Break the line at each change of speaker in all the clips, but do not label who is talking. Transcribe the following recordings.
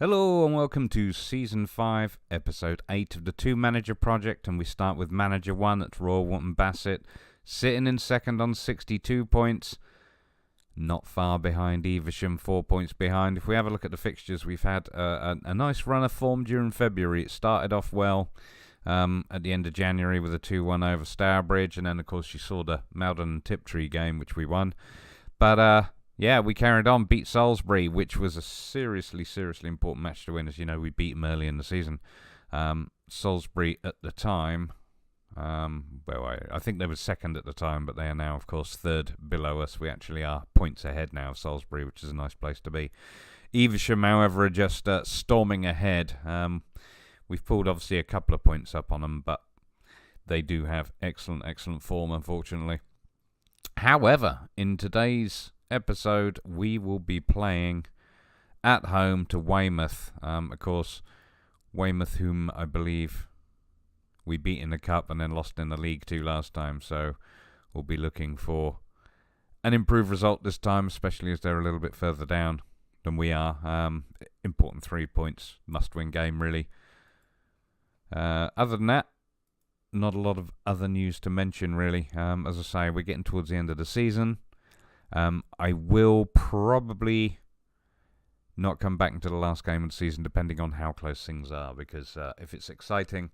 Hello and welcome to Season 5, Episode 8 of the Two Manager Project, and we start with Manager 1 at Royal Wootton Bassett, sitting in second on 62 points, not far behind Evesham, 4 points behind. If we have a look at the fixtures, we've had a nice run of form during February. It started off well at the end of January with a 2-1 over Stourbridge, and then of course you saw the Meldon and Tiptree game, which we won. But yeah, we carried on, beat Salisbury, which was a seriously important match to win. As you know, we beat them early in the season. Salisbury at the time, I think they were second at the time, but they are now, of course, third below us. We actually are points ahead now of Salisbury, which is a nice place to be. Evesham, however, are just storming ahead. We've pulled, obviously, a couple of points up on them, but they do have excellent form, unfortunately. However, in today's episode, we will be playing at home to Weymouth. Of course, Weymouth, whom I believe we beat in the Cup and then lost in the League 2 last time, so we'll be looking for an improved result this time, especially as they're a little bit further down than we are. Important 3 points, must-win game, really. Other than that, not a lot of other news to mention, really. As I say, we're getting towards the end of the season. I will probably not come back into the last game of the season, depending on how close things are, because if it's exciting,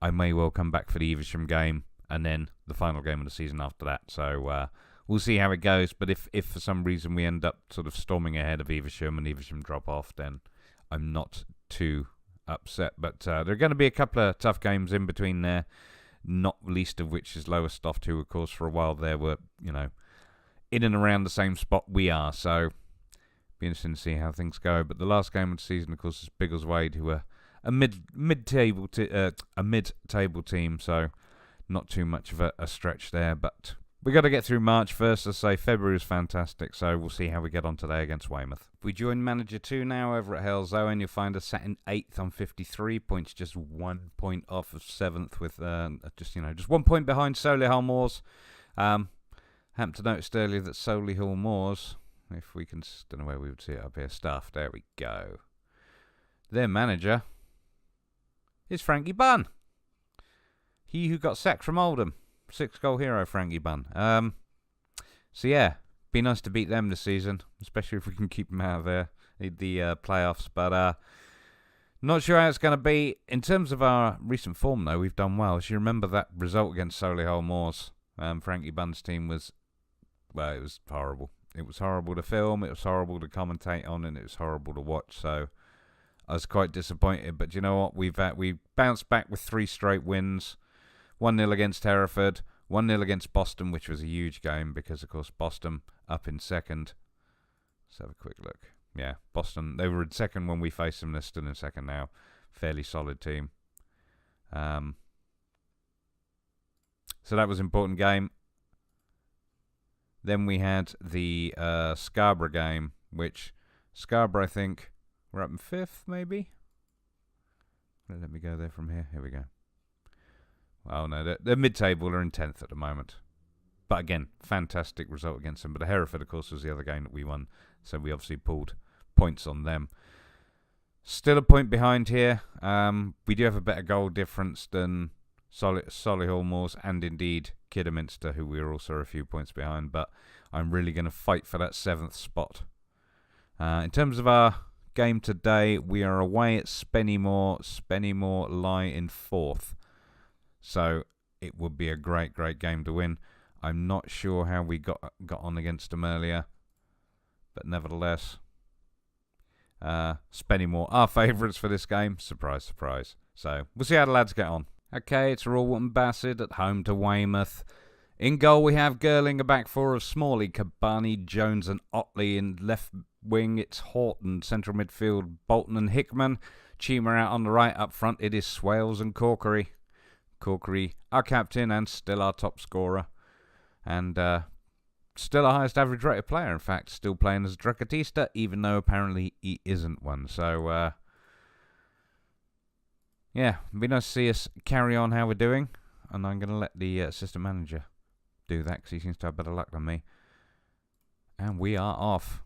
I may well come back for the Evesham game and then the final game of the season after that. So we'll see how it goes. But if for some reason we end up sort of storming ahead of Evesham and Evesham drop off, then I'm not too upset. But there are going to be a couple of tough games in between there, not least of which is Lowestoft, who, of course, for a while there were, in and around the same spot we are, so be interesting to see how things go. But the last game of the season, of course, is Biggleswade, who are a mid-table team, so not too much of a stretch there. But we got to get through March first. As I say, February is fantastic, so we'll see how we get on today against Weymouth. If we join Manager 2 now over at Hales Owen, you'll find us sat in 8th on 53 points, just 1 point off of 7th, with just 1 point behind Solihull Moors. Happened to notice earlier that Solihull Moors, if we can, don't know where we would see it up here, staff, there we go. Their manager is Frankie Bunn. He who got sacked from Oldham. 6-goal hero, Frankie Bunn. So yeah, be nice to beat them this season, especially if we can keep them out of the playoffs. But not sure how it's going to be. In terms of our recent form, though, we've done well. As you remember that result against Solihull Moors, Frankie Bunn's team was, well, it was horrible. It was horrible to film, it was horrible to commentate on, and it was horrible to watch. So I was quite disappointed. But you know what? We bounced back with 3 straight wins. 1-0 against Hereford, 1-0 against Boston, which was a huge game because, of course, Boston up in second. Let's have a quick look. Yeah, Boston, they were in second when we faced them. They're still in second now. Fairly solid team. So that was an important game. Then we had the Scarborough game, which Scarborough, I think, we're up in 5th, maybe? Let me go there from here. Here we go. Oh, no, they're mid-table. They're in 10th at the moment. But again, fantastic result against them. But the Hereford, of course, was the other game that we won. So we obviously pulled points on them. Still a point behind here. We do have a better goal difference than Solihull Moors and indeed Kidderminster, who we are also a few points behind, but I'm really going to fight for that 7th spot. In terms of our game today, we are away at Spennymoor. Spennymoor lie in 4th, so it would be a great game to win. I'm not sure how we got on against them earlier, but nevertheless, Spennymoor are favourites for this game. Surprise, surprise. So we'll see how the lads get on. Okay, it's Royal Wootton Bassett at home to Weymouth. In goal we have Girling, a back four of Smalley, Kabani, Jones and Otley. In left wing it's Horton, central midfield Bolton and Hickman. Chima out on the right. Up front it is Swales and Corkery. Corkery, our captain and still our top scorer. And still a highest average rated player. In fact, still playing as a Dracatista, even though apparently he isn't one. So, yeah, it'd be nice to see us carry on how we're doing. And I'm going to let the assistant manager do that because he seems to have better luck than me. And we are off.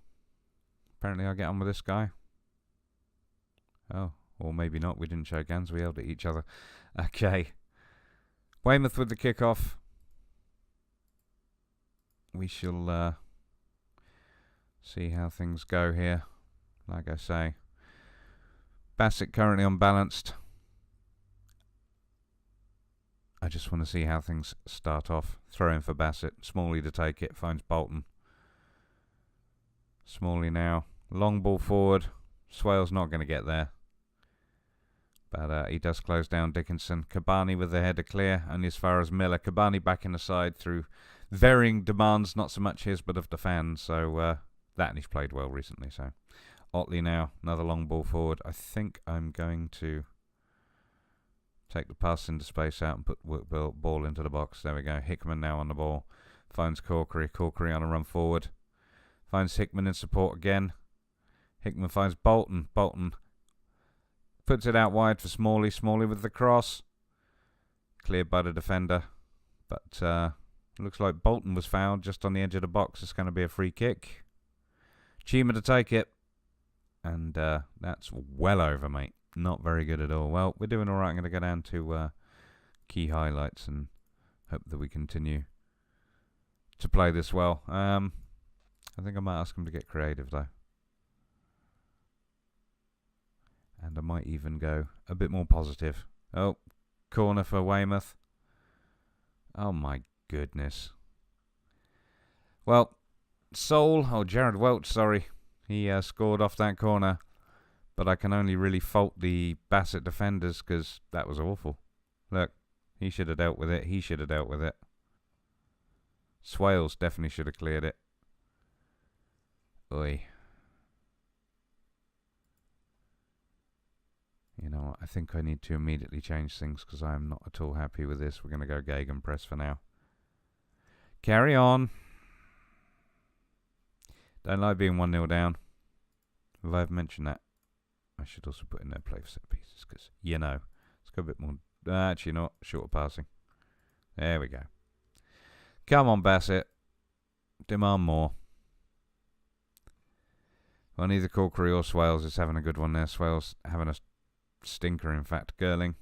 Apparently I get on with this guy. Oh, or maybe not. We didn't shake hands. We yelled at each other. Okay. Weymouth with the kickoff. We shall see how things go here. Like I say, Bassett currently unbalanced. I just want to see how things start off. Throw in for Bassett. Smalley to take it. Finds Bolton. Smalley now. Long ball forward. Swale's not going to get there. But he does close down Dickinson. Kabani with the header clear. Only as far as Miller. Kabani back in the side through varying demands. Not so much his, but of the fans. So that, and he's played well recently. So Otley now. Another long ball forward. I think I'm going to take the pass into space out and put the ball into the box. There we go. Hickman now on the ball. Finds Corkery. Corkery on a run forward. Finds Hickman in support again. Hickman finds Bolton. Bolton puts it out wide for Smalley. Smalley with the cross. Cleared by the defender. But looks like Bolton was fouled just on the edge of the box. It's going to be a free kick. Chima to take it. And that's well over, mate. Not very good at all. Well, we're doing all right. I'm going to go down to key highlights and hope that we continue to play this well. I think I might ask him to get creative, though. And I might even go a bit more positive. Oh, corner for Weymouth. Oh, my goodness. Well, Jared Welch, sorry. He scored off that corner. But I can only really fault the Bassett defenders because that was awful. Look, he should have dealt with it. He should have dealt with it. Swales definitely should have cleared it. Oi. You know what? I think I need to immediately change things because I am not at all happy with this. We're going to go Gegenpress for now. Carry on. Don't like being 1-0 down. Have I ever mentioned that? I should also put in there play for set pieces because, you know, let's go a bit more. Actually, not shorter passing. There we go. Come on, Bassett. Demand more. Well, neither Corkery or Swales is having a good one there. Swales having a stinker, in fact. Girling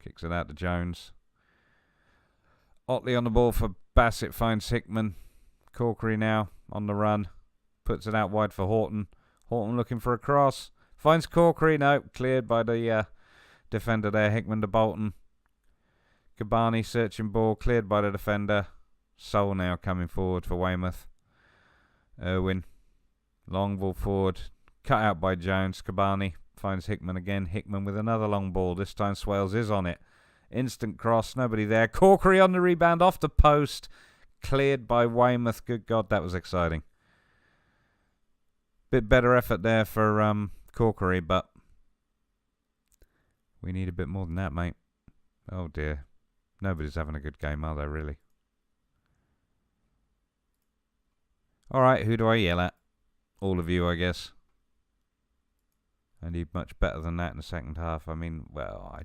kicks it out to Jones. Otley on the ball for Bassett. Finds Hickman. Corkery now on the run. Puts it out wide for Horton. Horton looking for a cross. Finds Corkery. No, cleared by the defender there. Hickman to Bolton. Kabani searching ball. Cleared by the defender. Sol now coming forward for Weymouth. Irwin. Long ball forward. Cut out by Jones. Kabani finds Hickman again. Hickman with another long ball. This time Swales is on it. Instant cross. Nobody there. Corkery on the rebound. Off the post. Cleared by Weymouth. Good God, that was exciting. Bit better effort there for Corkery, but we need a bit more than that, mate. Oh dear. Nobody's having a good game, are they, really? Alright, who do I yell at? All of you, I guess. I need much better than that in the second half. I mean, well,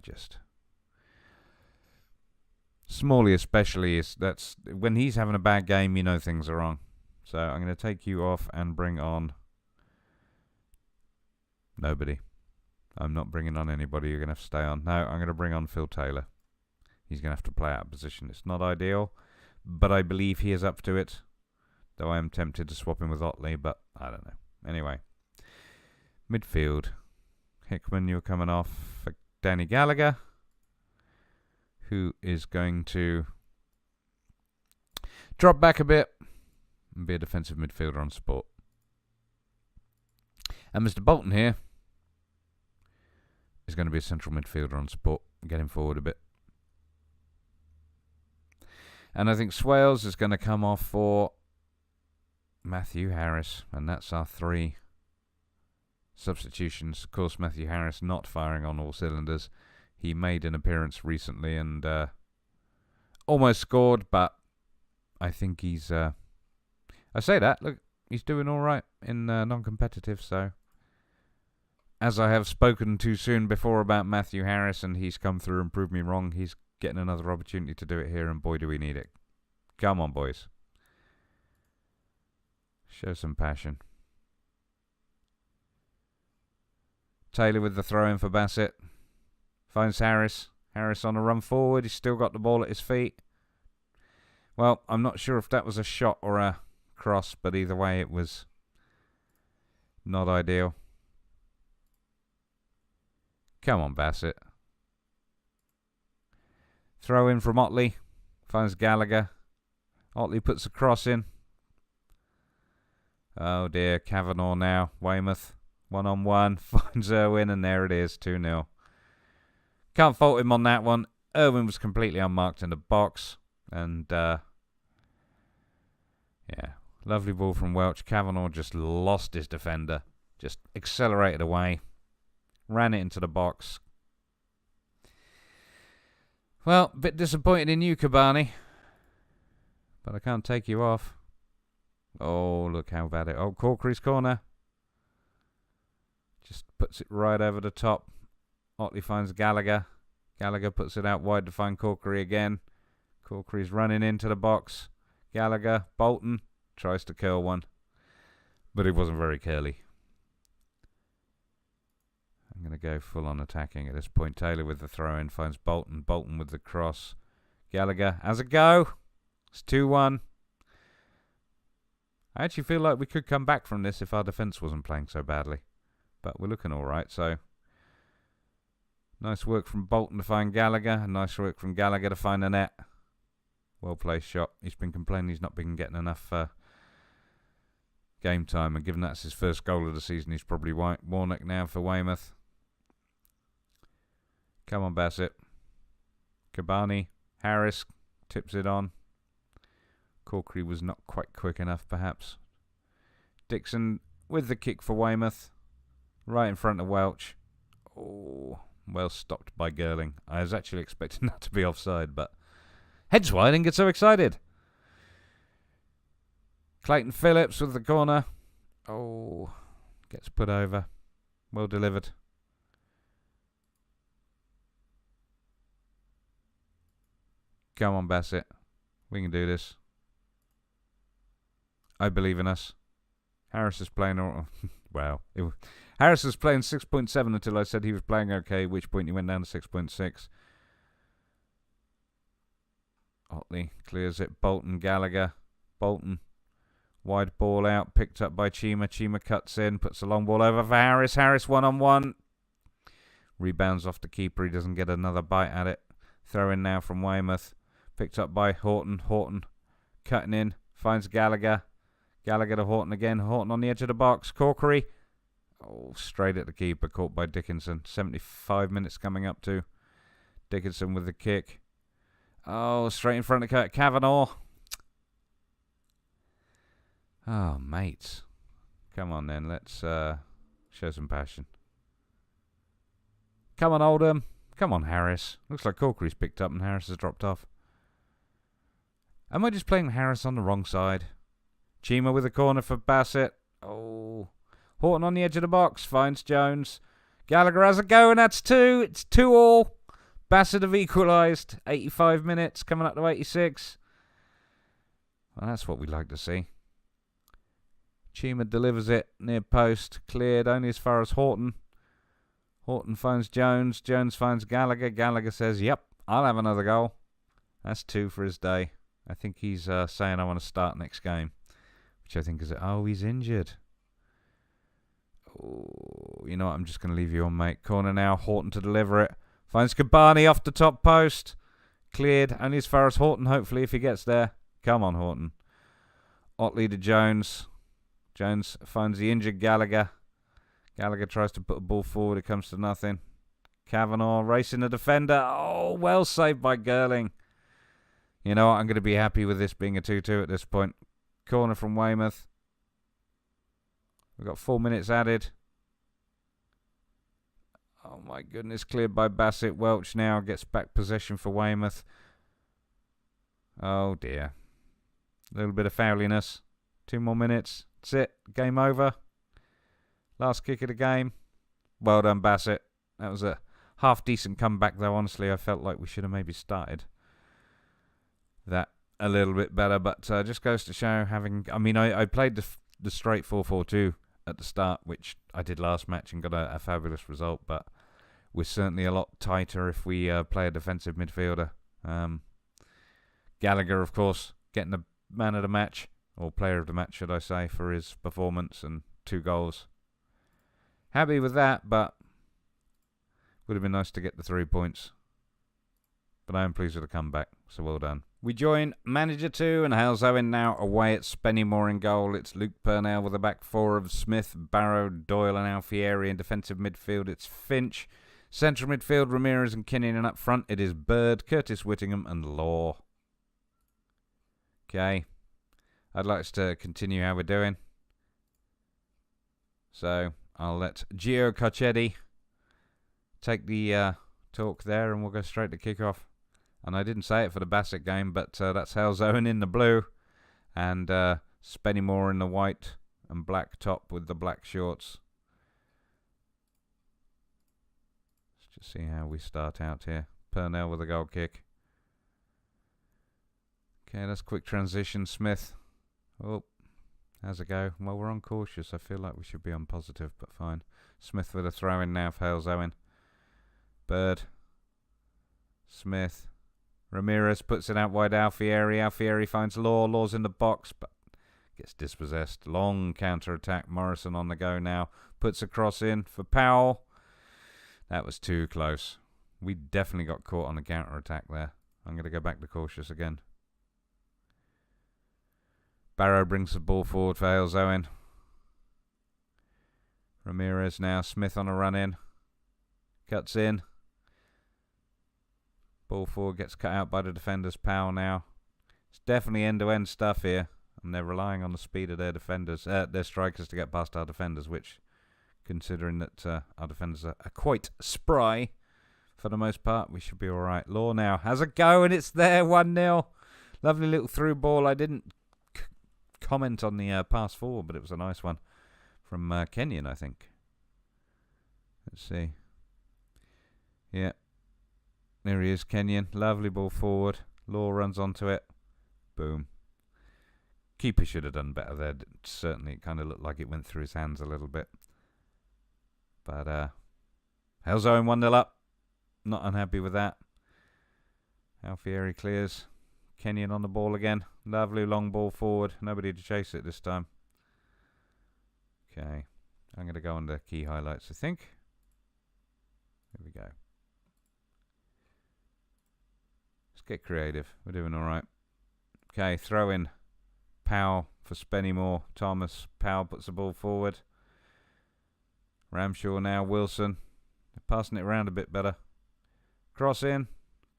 Smalley especially, that's when he's having a bad game, you know things are wrong. So I'm going to take you off and bring on nobody. I'm not bringing on anybody. You're going to have to stay on. No, I'm going to bring on Phil Taylor. He's going to have to play out of position. It's not ideal, but I believe he is up to it. Though I am tempted to swap him with Otley, but I don't know. Anyway, midfield. Hickman, you're coming off for Danny Gallagher, who is going to drop back a bit and be a defensive midfielder on support. And Mr. Bolton here is going to be a central midfielder on support, get him forward a bit. And I think Swales is going to come off for Matthew Harris, and that's our 3 substitutions. Of course, Matthew Harris not firing on all cylinders. He made an appearance recently and almost scored, but I think he's I say that, look, he's doing all right in non-competitive, so... As I have spoken too soon before about Matthew Harris, and he's come through and proved me wrong, he's getting another opportunity to do it here, and boy do we need it. Come on, boys. Show some passion. Taylor with the throw-in for Bassett. Finds Harris. Harris on a run forward. He's still got the ball at his feet. Well, I'm not sure if that was a shot or a cross, but either way it was not ideal. Come on, Bassett. Throw in from Otley. Finds Gallagher. Otley puts a cross in. Oh dear, Kavanagh now. Weymouth. 1-on-1. Finds Irwin, and there it is. 2-0. Can't fault him on that one. Irwin was completely unmarked in the box. And, yeah. Lovely ball from Welch. Kavanagh just lost his defender. Just accelerated away. Ran it into the box. Well, a bit disappointed in you, Kabani. But I can't take you off. Oh, look how bad it... Oh, Corkery's corner. Just puts it right over the top. Otley finds Gallagher. Gallagher puts it out wide to find Corkery again. Corkery's running into the box. Gallagher, Bolton, tries to curl one. But it wasn't very curly. I'm going to go full on attacking at this point. Taylor with the throw-in finds Bolton. Bolton with the cross. Gallagher has a go. It's 2-1. I actually feel like we could come back from this if our defence wasn't playing so badly. But we're looking alright, so... Nice work from Bolton to find Gallagher. And nice work from Gallagher to find the net. Well-placed shot. He's been complaining he's not been getting enough game time. And given that's his first goal of the season, he's probably Warnock now for Weymouth. Come on, Bassett. Kabani. Harris tips it on. Corkery was not quite quick enough, perhaps. Dixon with the kick for Weymouth. Right in front of Welch. Oh, well stopped by Girling. I was actually expecting that to be offside, but hence why I didn't get so excited. Clayton Phillips with the corner. Oh, gets put over. Well delivered. Come on, Bassett. We can do this. I believe in us. Harris is playing... well, Harris was playing 6.7 until I said he was playing okay, at which point he went down to 6.6. Otley clears it. Bolton, Gallagher. Bolton. Wide ball out, picked up by Chima. Chima cuts in, puts a long ball over for Harris. Harris 1-on-1. Rebounds off the keeper. He doesn't get another bite at it. Throw in now from Weymouth. Picked up by Horton. Horton cutting in. Finds Gallagher. Gallagher to Horton again. Horton on the edge of the box. Corkery. Oh, straight at the keeper. Caught by Dickinson. 75 minutes coming up to. Dickinson with the kick. Oh, straight in front of Kavanagh. Oh, mates. Come on then. Let's show some passion. Come on, Oldham. Come on, Harris. Looks like Corkery's picked up and Harris has dropped off. Am I just playing Harris on the wrong side? Chima with a corner for Bassett. Oh. Horton on the edge of the box. Finds Jones. Gallagher has a go, and that's 2. It's 2-2. Bassett have equalised. 85 minutes, coming up to 86. Well, that's what we'd like to see. Chima delivers it near post. Cleared only as far as Horton. Horton finds Jones. Jones finds Gallagher. Gallagher says, yep, I'll have another goal. That's 2 for his day. I think he's saying I want to start next game. Which I think is... Oh, he's injured. Oh, you know what? I'm just going to leave you on, mate. Corner now. Horton to deliver it. Finds Kabani off the top post. Cleared only as far as Horton, hopefully, if he gets there. Come on, Horton. Otley to Jones. Jones finds the injured Gallagher. Gallagher tries to put a ball forward. It comes to nothing. Kavanagh racing the defender. Oh, well saved by Girling. You know what? I'm going to be happy with this being a 2-2 at this point. Corner from Weymouth. We've got 4 minutes added. Oh my goodness, cleared by Bassett. Welch now gets back possession for Weymouth. Oh dear. A little bit of fouliness. 2 more minutes. That's it. Game over. Last kick of the game. Well done, Bassett. That was a half-decent comeback, though. Honestly, I felt like we should have maybe started that a little bit better. But just goes to show having... I mean, I played the straight 4-4-2 at the start, which I did last match and got a fabulous result. But we're certainly a lot tighter if we play a defensive midfielder. Gallagher, of course, getting the man of the match, or player of the match, should I say, for his performance and 2 goals. Happy with that, but would have been nice to get the 3 points. But I am pleased with the comeback, so well done. We join Manager 2 and Hales Owen now away at Spennymoor in goal. It's Luke Purnell with a back 4 of Smith, Barrow, Doyle and Alfieri. In defensive midfield, it's Finch. Central midfield, Ramirez and Kinnan. And up front, it is Bird, Curtis Whittingham and Law. Okay. I'd like us to continue how we're doing. So I'll let Gio Carcetti take the talk there, and we'll go straight to kick-off. And I didn't say it for the Bassett game, but that's Hales Owen in the blue, and Spennymoor in the white and black top with the black shorts. Let's just see how we start out here. Purnell with a goal kick. Okay, that's quick transition. Smith. Oh, how's it go? Well, we're on cautious. I feel like we should be on positive, but fine. Smith with a throw in now for Hales Owen. Bird. Smith. Ramirez puts it out wide. Alfieri. Alfieri finds Law. Law's in the box, but gets dispossessed. Long counter attack. Morrison on the go now. Puts a cross in for Powell. That was too close. We definitely got caught on the counter attack there. I'm going to go back to cautious again. Barrow brings the ball forward for Hales Owen. Ramirez now. Smith on a run in. Cuts in. Ball forward gets cut out by the defenders. Powell now. It's definitely end-to-end stuff here. And they're relying on the speed of their defenders, their strikers to get past our defenders, which, considering that our defenders are quite spry for the most part, we should be all right. Law now has a go, and it's there, 1-0. Lovely little through ball. I didn't comment on the pass forward, but it was a nice one from Kenyon, I think. Let's see. Yeah. There he is, Kenyon. Lovely ball forward. Law runs onto it. Boom. Keeper should have done better there. Certainly, it kind of looked like it went through his hands a little bit. But, Hales Owen 1-0 up. Not unhappy with that. Alfieri clears. Kenyon on the ball again. Lovely long ball forward. Nobody to chase it this time. Okay. I'm going to go on to key highlights, I think. Here we go. Let's get creative. We're doing all right. Okay, throw in. Powell for Spennymoor. Thomas. Powell puts the ball forward. Ramshaw now. Wilson. They're passing it around a bit better. Cross in.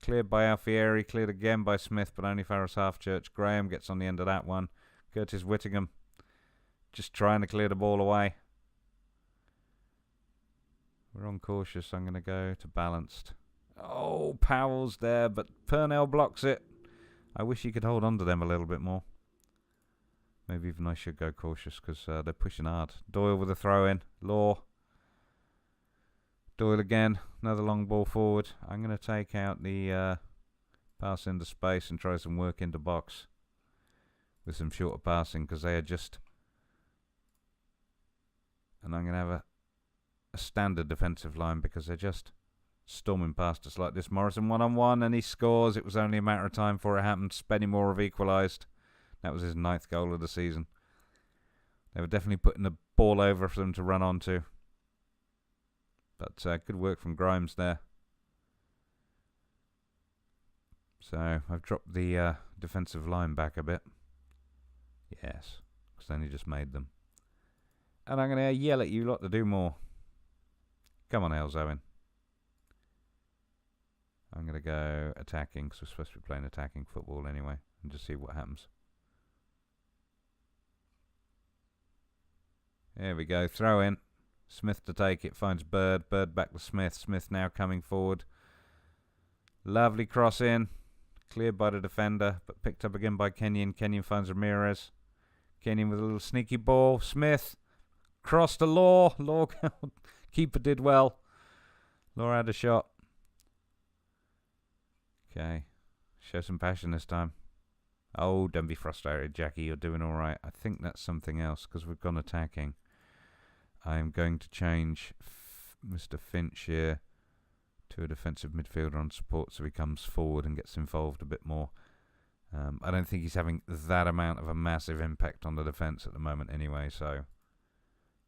Cleared by Alfieri. Cleared again by Smith, but only Farris Halfchurch. Graham gets on the end of that one. Curtis Whittingham just trying to clear the ball away. We're on cautious. I'm going to go to balanced. Oh, Powell's there, but Purnell blocks it. I wish he could hold on to them a little bit more. Maybe even I should go cautious because they're pushing hard. Doyle with a throw in. Law. Doyle again. Another long ball forward. I'm going to take out the pass into space and try some work into box with some shorter passing because they are just... And I'm going to have a standard defensive line because they're just storming past us like this. Morrison 1-on-1 and he scores. It was only a matter of time before it happened. Spennymoor have equalised. That was his 9th goal of the season. They were definitely putting the ball over for them to run onto. But good work from Grimes there. So I've dropped the defensive line back a bit. Yes, because they only just made them. And I'm going to yell at you lot to do more. Come on, Hales Owen. I'm going to go attacking because we're supposed to be playing attacking football anyway. And just see what happens. There we go. Throw in. Smith to take it. Finds Bird. Bird back to Smith. Smith now coming forward. Lovely cross in. Cleared by the defender. But picked up again by Kenyon. Kenyon finds Ramirez. Getting in with a little sneaky ball. Smith. Cross to Law. Law. Keeper did well. Law had a shot. Okay. Show some passion this time. Oh, don't be frustrated, Jackie. You're doing all right. I think that's something else because we've gone attacking. I'm going to change Mr. Finch here to a defensive midfielder on support so he comes forward and gets involved a bit more. I don't think he's having that amount of a massive impact on the defence at the moment anyway, so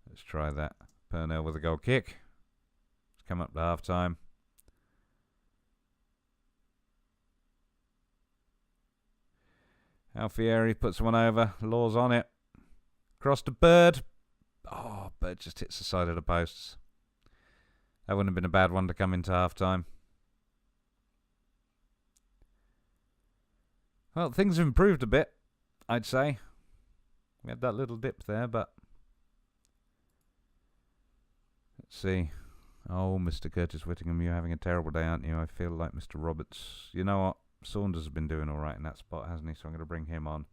let's try that. Purnell with a goal kick. It's come up to half-time. Alfieri puts one over. Law's on it. Cross to Bird. Oh, Bird just hits the side of the posts. That wouldn't have been a bad one to come into half-time. Well, things have improved a bit, I'd say. We had that little dip there, but... Let's see. Oh, Mr. Curtis Whittingham, you're having a terrible day, aren't you? I feel like Mr. Roberts. You know what? Saunders has been doing all right in that spot, hasn't he? So I'm going to bring him on.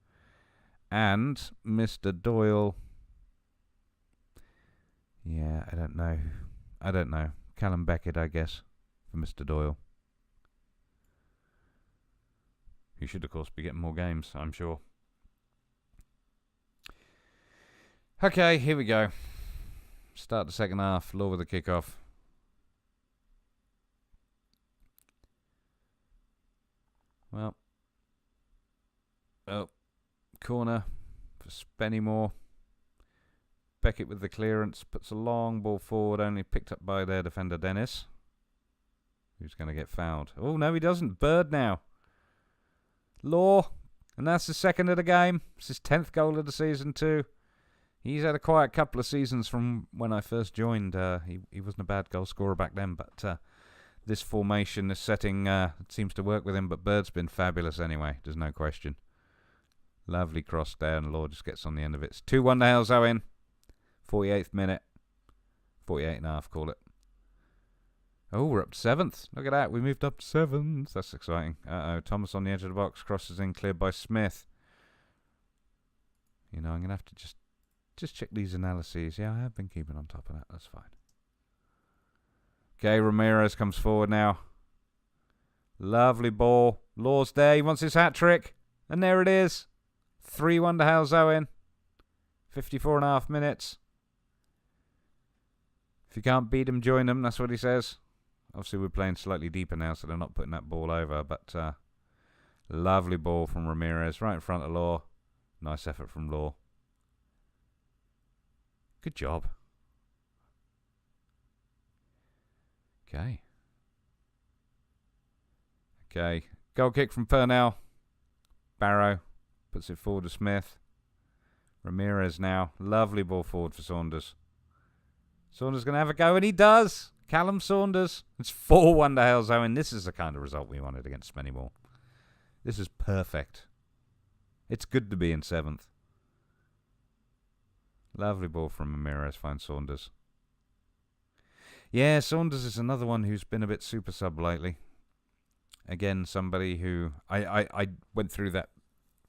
And Mr. Doyle. Yeah, I don't know. Callum Beckett, I guess, for Mr. Doyle. He should, of course, be getting more games, I'm sure. Okay, here we go. Start the second half. Law with the kickoff. Well. Oh. Corner for Spennymoor. Beckett with the clearance. Puts a long ball forward. Only picked up by their defender, Dennis. Who's going to get fouled? Oh, no, he doesn't. Bird now. Law. And that's the second of the game. It's his 10th goal of the season, too. He's had a quiet couple of seasons from when I first joined. He wasn't a bad goal scorer back then, but this formation, this setting seems to work with him. But Bird's been fabulous anyway, there's no question. Lovely cross there, and Law just gets on the end of it. It's 2-1 to Hales Owen. 48th minute. 48 and a half, call it. Oh, we're up to 7th. Look at that, we moved up to 7th. That's exciting. Uh-oh, Thomas on the edge of the box, crosses in, cleared by Smith. You know, I'm going to have to just check these analyses. Yeah, I have been keeping on top of that. That's fine. Okay, Ramirez comes forward now. Lovely ball. Law's there. He wants his hat-trick. And there it is. 3-1 to Hales Owen. 54 and a half minutes. If you can't beat them, join them. That's what he says. Obviously, we're playing slightly deeper now, so they're not putting that ball over. But lovely ball from Ramirez. Right in front of Law. Nice effort from Law. Good job. Okay. Okay. Goal kick from Purnell. Barrow puts it forward to Smith. Ramirez now. Lovely ball forward for Saunders. Saunders going to have a go, and he does. Callum Saunders. It's 4-1 to Hales Owen. This is the kind of result we wanted against Spennymoor. This is perfect. It's good to be in 7th. Lovely ball from Ramirez, finds Saunders. Yeah, Saunders is another one who's been a bit super sub lately. Again, somebody who... I went through that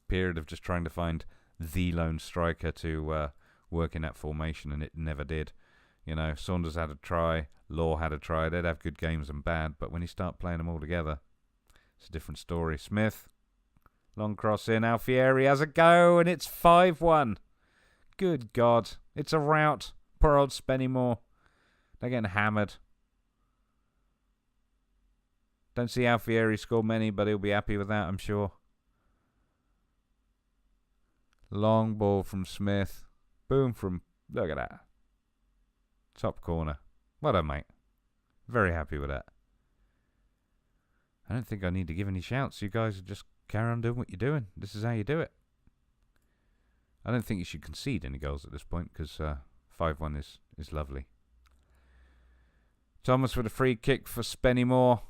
period of just trying to find the lone striker to work in that formation, and it never did. You know, Saunders had a try, Law had a try. They'd have good games and bad, but when you start playing them all together, it's a different story. Smith, long cross in. Alfieri has a go, and it's 5-1. Good God. It's a rout. Poor old Spennymoor. They're getting hammered. Don't see Alfieri score many, but he'll be happy with that, I'm sure. Long ball from Smith. Boom from... Look at that. Top corner. Well done, mate. Very happy with that. I don't think I need to give any shouts. You guys just carry on doing what you're doing. This is how you do it. I don't think you should concede any goals at this point because 5-1 is lovely. Thomas with a free kick for Spennymoor.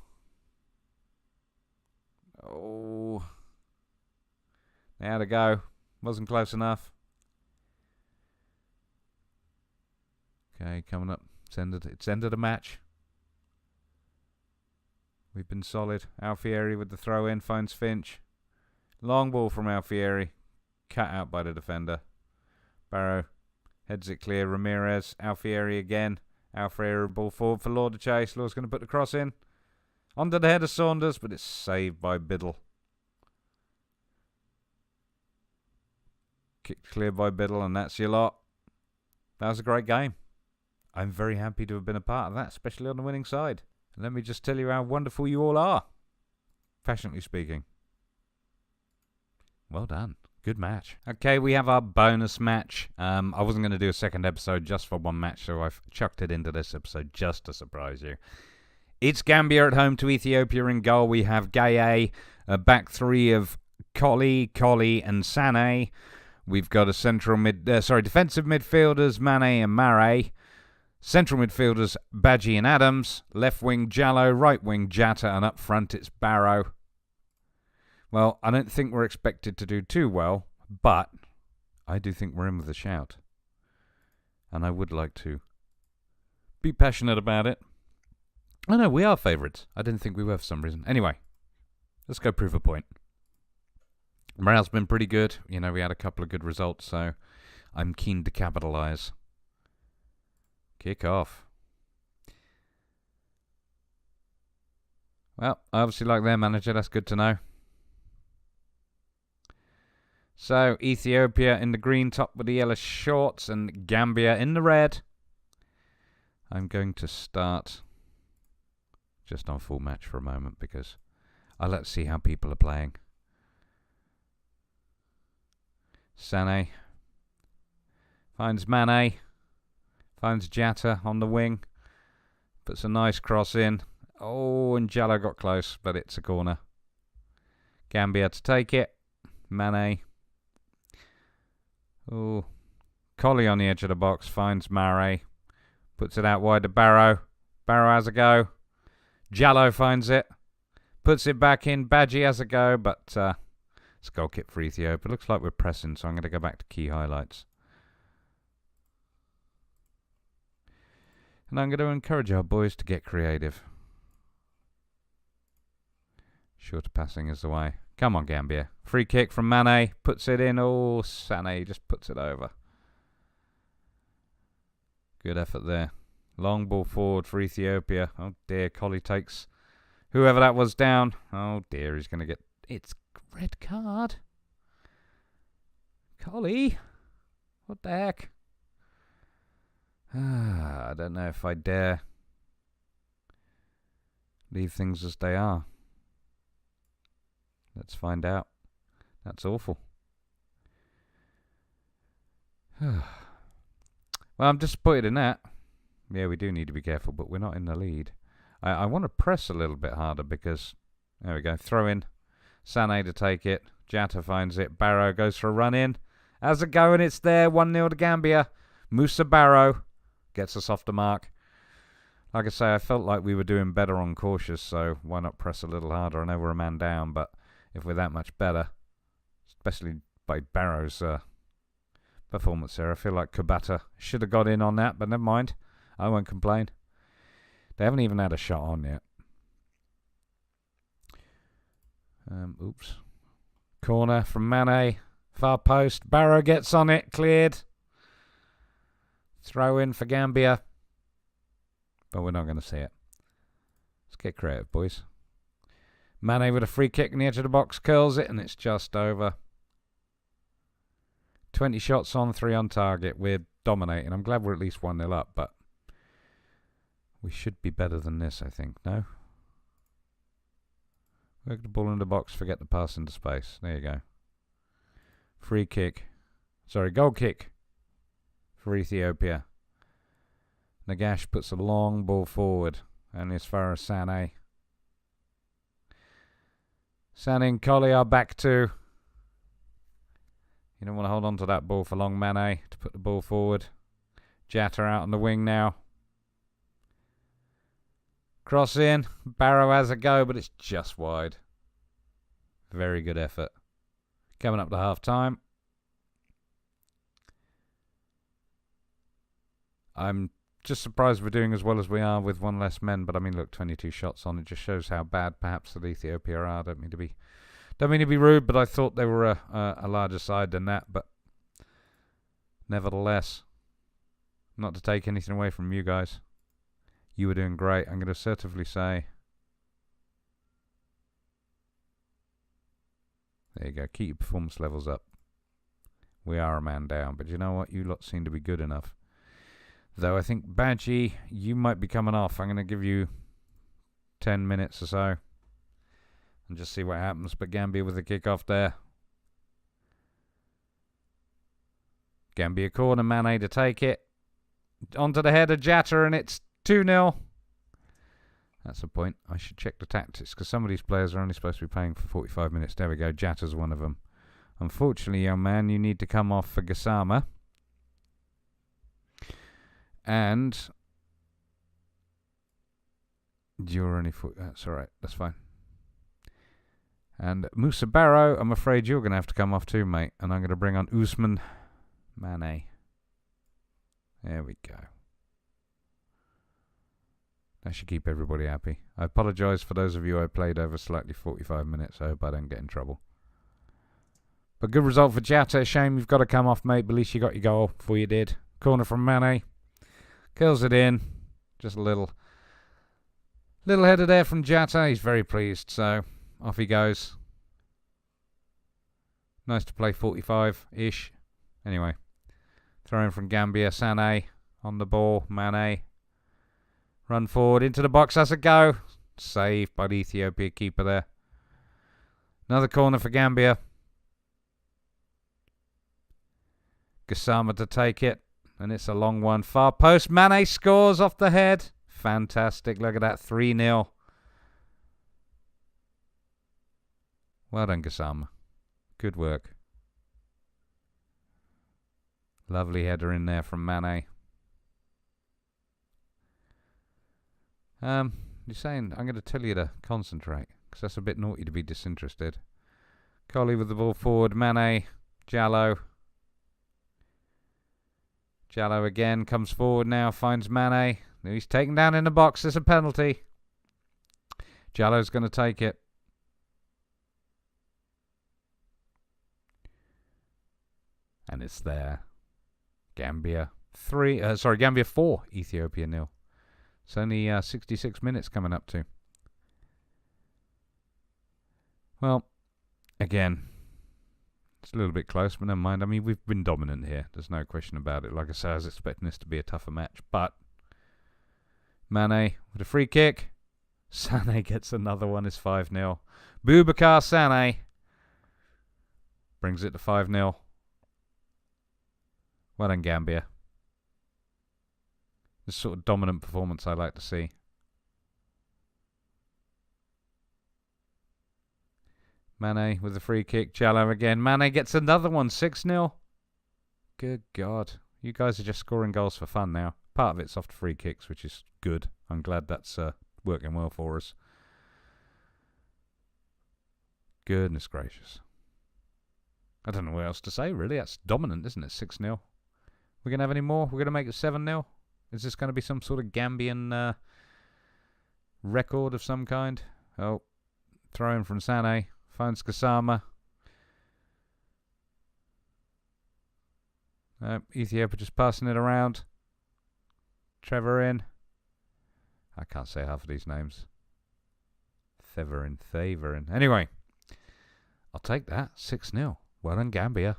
Oh. They had a go. Wasn't close enough. Okay, coming up. It's ended a match. We've been solid. Alfieri with the throw-in finds Finch. Long ball from Alfieri. Cut out by the defender. Barrow heads it clear. Ramirez. Alfieri again. Alfieri ball forward for Law to chase. Law's going to put the cross in. Onto the head of Saunders, but it's saved by Biddle. Kicked clear by Biddle, and that's your lot. That was a great game. I'm very happy to have been a part of that, especially on the winning side. And let me just tell you how wonderful you all are, passionately speaking. Well done. Good match. Okay, we have our bonus match. I wasn't going to do a second episode just for one match, so I've chucked it into this episode just to surprise you. It's Gambia at home to Ethiopia in goal. We have Gaye, a back three of Colley, and Sané. We've got a defensive midfielders, Mane and Mare. Central midfielders, Badji and Adams. Left wing, Jallo. Right wing, Jatta. And up front, it's Barrow. Well, I don't think we're expected to do too well, but I do think we're in with a shout. And I would like to be passionate about it. I know, we are favourites. I didn't think we were for some reason. Anyway, let's go prove a point. Morale's been pretty good. You know, we had a couple of good results, so I'm keen to capitalise. Kick off. Well, I obviously like their manager. That's good to know. So, Ethiopia in the green top with the yellow shorts and Gambia in the red. I'm going to start just on full match for a moment because I like to see how people are playing. Sané finds Mane, finds Jatta on the wing, puts a nice cross in. Oh, and Jallo got close, but it's a corner. Gambia to take it. Mane. Oh, Colley on the edge of the box finds Mare, puts it out wide to Barrow. Barrow has a go. Jallo finds it, puts it back in. Badji has a go, but it's a goal kick for Ethiopia. Looks like we're pressing, so I'm going to go back to key highlights. And I'm going to encourage our boys to get creative. Shorter passing is the way. Come on, Gambia. Free kick from Mane. Puts it in. Oh, Sané just puts it over. Good effort there. Long ball forward for Ethiopia. Oh, dear. Colley takes whoever that was down. Oh, dear. He's going to get... It's red card. Colley? What the heck? I don't know if I dare leave things as they are. Let's find out. That's awful. Well, I'm disappointed in that. Yeah, we do need to be careful, but we're not in the lead. I want to press a little bit harder because... There we go. Throw in. Sané to take it. Jatta finds it. Barrow goes for a run in. How's it going? It's there. 1-0 to Gambia. Musa Barrow gets us off the mark. Like I say, I felt like we were doing better on cautious, so why not press a little harder? I know we're a man down, but if we're that much better, especially by Barrow's performance there, I feel like Kabata should have got in on that, but never mind. I won't complain. They haven't even had a shot on yet. Oops. Corner from Mane. Far post. Barrow gets on it. Cleared. Throw in for Gambia. But we're not going to see it. Let's get creative, boys. Mane with a free kick in the edge of the box. Curls it and it's just over. 20 shots on, 3 on target. We're dominating. I'm glad we're at least 1-0 up, but we should be better than this, I think. No? Work the ball in the box, forget the pass into space. There you go. Free kick. Sorry, goal kick for Ethiopia. Nagash puts a long ball forward, and as far as Sané. Sané and Colley are back to. You don't want to hold on to that ball for long. Mane to put the ball forward. Jatta out on the wing now. Cross in. Barrow has a go, but it's just wide. Very good effort. Coming up to half time. I'm just surprised we're doing as well as we are with one less men, but I mean, look, 22 shots on. It just shows how bad perhaps that Ethiopia are. I don't mean to be rude, but I thought they were a larger side than that, but Nevertheless, not to take anything away from you guys, you were doing great. I'm going to assertively say, there you go, keep your performance levels up. We are a man down, but you know what? You lot seem to be good enough. Though I think, Badgie, you might be coming off. I'm going to give you 10 minutes or so and just see what happens. But Gambia with the kick-off there. Gambia corner, Mane to take it. Onto the head of Jatta, and it's 2-0. That's a point. I should check the tactics, because some of these players are only supposed to be playing for 45 minutes. There we go. Jatta's one of them. Unfortunately, young man, you need to come off for Gassama. And you're only that's all right. That's fine. And Musa Barrow, I'm afraid you're going to have to come off too, mate. And I'm going to bring on Usman Mane. There we go. That should keep everybody happy. I apologise for those of you I played over slightly 45 minutes. I hope I don't get in trouble. But good result for Jatta. Shame you've got to come off, mate. But at least you got your goal before you did. Corner from Mane. Kills it in. Just a little header there from Jatta. He's very pleased. So off he goes. Nice to play 45-ish. Anyway. Throw in from Gambia. Sané on the ball. Mane. Run forward into the box. That's a go. Saved by the Ethiopia keeper there. Another corner for Gambia. Gassama to take it. And it's a long one. Far post. Mane scores off the head. Fantastic. Look at that. 3-0. Well done, Gassama. Good work. Lovely header in there from Mane. You're saying I'm going to tell you to concentrate, because that's a bit naughty to be disinterested. Collie with the ball forward. Mane. Jallo. Jallo again comes forward now, finds Mane. He's taken down in the box. There's a penalty. Jallo's going to take it. And it's there. Gambia 4, Ethiopia 0. It's only 66 minutes coming up to. Well, again, it's a little bit close, but never mind. I mean, we've been dominant here. There's no question about it. Like I say, I was expecting this to be a tougher match. But Mane with a free kick. Sané gets another one. It's 5-0. Boubacar Sané brings it to 5-0. Well done, Gambia. This sort of dominant performance I like to see. Mane with the free kick. Jallo again. Mane gets another one. 6-0. Good God. You guys are just scoring goals for fun now. Part of it's off the free kicks, which is good. I'm glad that's working well for us. Goodness gracious. I don't know what else to say, really. That's dominant, isn't it? 6-0. We're going to have any more? We're going to make it 7-0? Is this going to be some sort of Gambian record of some kind? Oh, throw in from Sané. Finds Gassama. Ethiopia just passing it around. Trevor in. I can't say half of these names. Theverin. Anyway, I'll take that. 6-0. Well done, Gambia.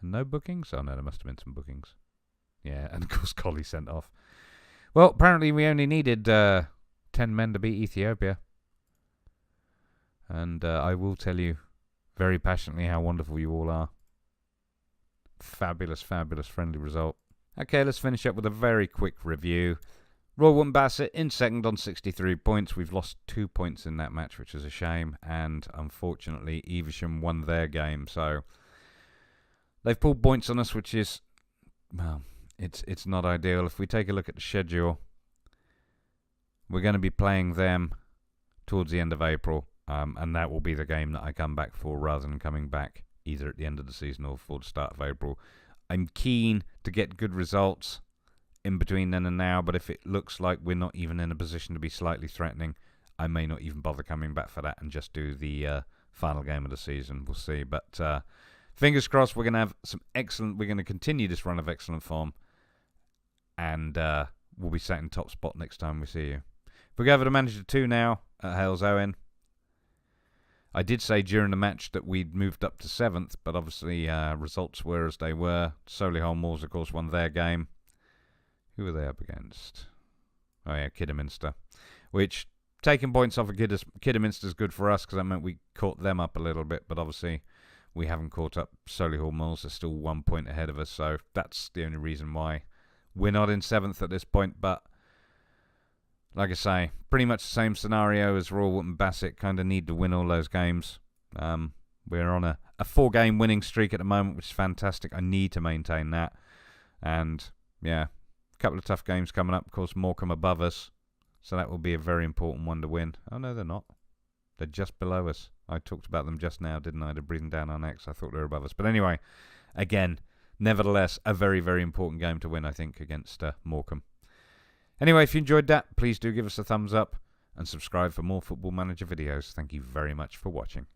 And no bookings? Oh, no, there must have been some bookings. Yeah, and of course Collie sent off. Well, apparently we only needed 10 men to beat Ethiopia. And I will tell you very passionately how wonderful you all are. Fabulous, fabulous friendly result. Okay, let's finish up with a very quick review. Royal Wombasset in second on 63 points. We've lost 2 points in that match, which is a shame. And unfortunately, Evesham won their game. So they've pulled points on us, which is, well, it's not ideal. If we take a look at the schedule, we're going to be playing them towards the end of April. And that will be the game that I come back for rather than coming back either at the end of the season or before the start of April. I'm keen to get good results in between then and now, but if it looks like we're not even in a position to be slightly threatening, I may not even bother coming back for that and just do the final game of the season. We'll see. But fingers crossed we're going to have we're going to continue this run of excellent form, and we'll be sat in top spot next time we see you. If we go over to Manager 2 now at Hales Owen, I did say during the match that we'd moved up to 7th, but obviously results were as they were. Solihull Moors, of course, won their game. Who were they up against? Oh yeah, Kidderminster. Which, taking points off of Kidderminster is good for us, because that meant we caught them up a little bit, but obviously we haven't caught up Solihull Moors. They're still 1 point ahead of us, so that's the only reason why we're not in 7th at this point. But like I say, pretty much the same scenario as Royal Wootton Bassett. Kind of need to win all those games. We're on a 4-game winning streak at the moment, which is fantastic. I need to maintain that. And yeah, a couple of tough games coming up. Of course, Morecambe above us, so that will be a very important one to win. Oh no, they're not. They're just below us. I talked about them just now, didn't I? They're breathing down our necks. I thought they were above us. But anyway, again, nevertheless, a very, very important game to win, I think, against Morecambe. Anyway, if you enjoyed that, please do give us a thumbs up and subscribe for more Football Manager videos. Thank you very much for watching.